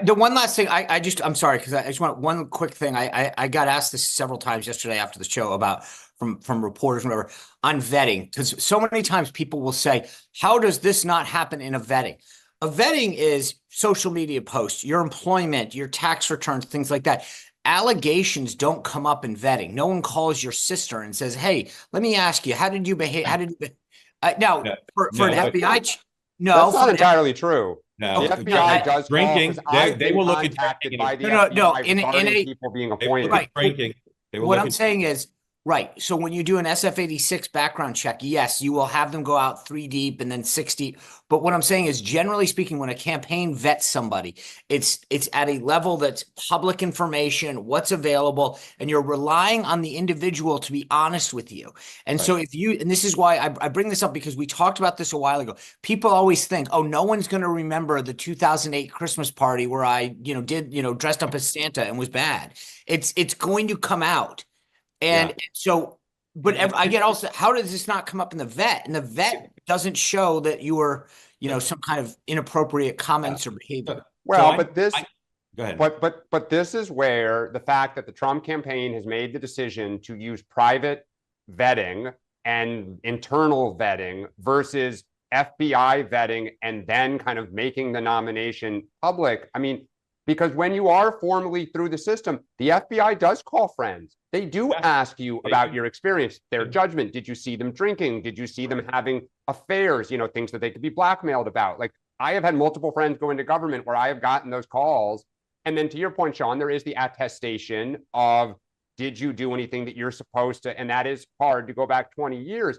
the one last thing, I'm sorry, because I just want one quick thing. I got asked this several times yesterday after the show about from reporters, and whatever, on vetting, because so many times people will say, how does this not happen in a vetting? A vetting is social media posts, your employment, your tax returns, things like that. Allegations don't come up in vetting. No one calls your sister and says, hey, let me ask you, how did you behave? How did you now, No, for an no, FBI, no, That's not for an entirely true. no. The Okay, FBI does call, Drinking. because I've They been will look at contacted drinking. by the no. FBI In regarding a people being They will look appointed. at drinking. They will what look I'm at saying is, right. So when you do an SF-86 background check, yes, you will have them go out 3 deep and then 6 deep. But what I'm saying is, generally speaking, when a campaign vets somebody, it's at a level that's public information, what's available, and you're relying on the individual to be honest with you. And so if you, and this is why I bring this up, because we talked about this a while ago. People always think, oh, no one's going to remember the 2008 Christmas party where I, dressed up as Santa and was bad. It's going to come out. And so, but I get also, how does this not come up in the vet? And the vet doesn't show that you were, some kind of inappropriate comments or behavior. Well, So but this, go ahead. but this is where the fact that the Trump campaign has made the decision to use private vetting and internal vetting versus FBI vetting and then kind of making the nomination public. I mean, because when you are formally through the system, the FBI does call friends. They do ask you about your experience, their judgment. Did you see them drinking? Did you see them having affairs? Things that they could be blackmailed about. Like, I have had multiple friends go into government where I have gotten those calls. And then to your point, Sean, there is the attestation of, did you do anything that you're supposed to? And that is hard to go back 20 years.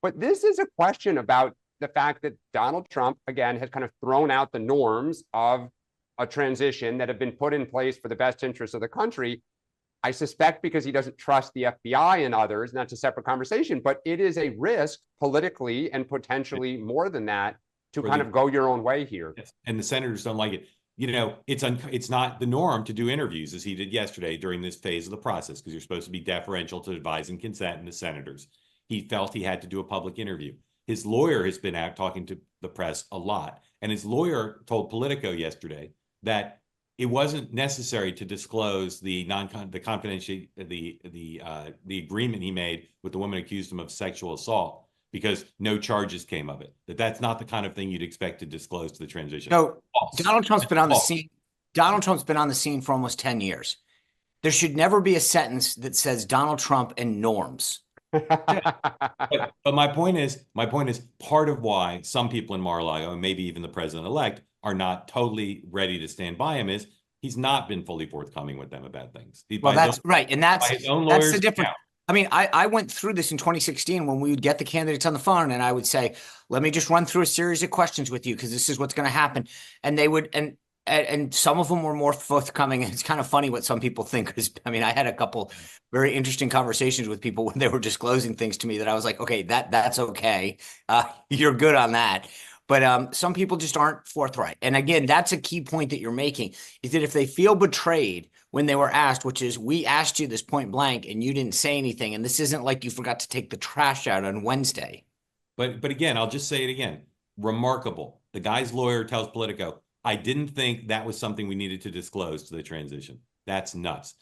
But this is a question about the fact that Donald Trump, again, has kind of thrown out the norms of a transition that have been put in place for the best interests of the country. I suspect because he doesn't trust the FBI and others, and that's a separate conversation, but it is a risk politically and potentially more than that to kind of go your own way here. And the senators don't like it. It's not the norm to do interviews as he did yesterday during this phase of the process, because you're supposed to be deferential to advise and consent and the senators. He felt he had to do a public interview. His lawyer has been out talking to the press a lot, and his lawyer told Politico yesterday that it wasn't necessary to disclose the confidential the agreement he made with the woman accused him of sexual assault because no charges came of it. That's not the kind of thing you'd expect to disclose to the transition. So Donald Trump's been on the scene. Donald Trump's been on the scene for almost 10 years. There should never be a sentence that says Donald Trump and norms. But my point is part of why some people in Mar-a-Lago, and maybe even the president-elect, are not totally ready to stand by him is he's not been fully forthcoming with them about things. Well, that's right. And that's the difference. Account. I mean, I went through this in 2016 when we would get the candidates on the phone and I would say, let me just run through a series of questions with you because this is what's going to happen. And they would, and some of them were more forthcoming. And it's kind of funny what some people think. Because I mean, I had a couple very interesting conversations with people when they were disclosing things to me that I was like, okay, that's okay. You're good on that. But some people just aren't forthright. And again, that's a key point that you're making, is that if they feel betrayed when they were asked, which is, we asked you this point blank and you didn't say anything, and this isn't like you forgot to take the trash out on Wednesday. But again, I'll just say it again. Remarkable. The guy's lawyer tells Politico, I didn't think that was something we needed to disclose to the transition. That's nuts.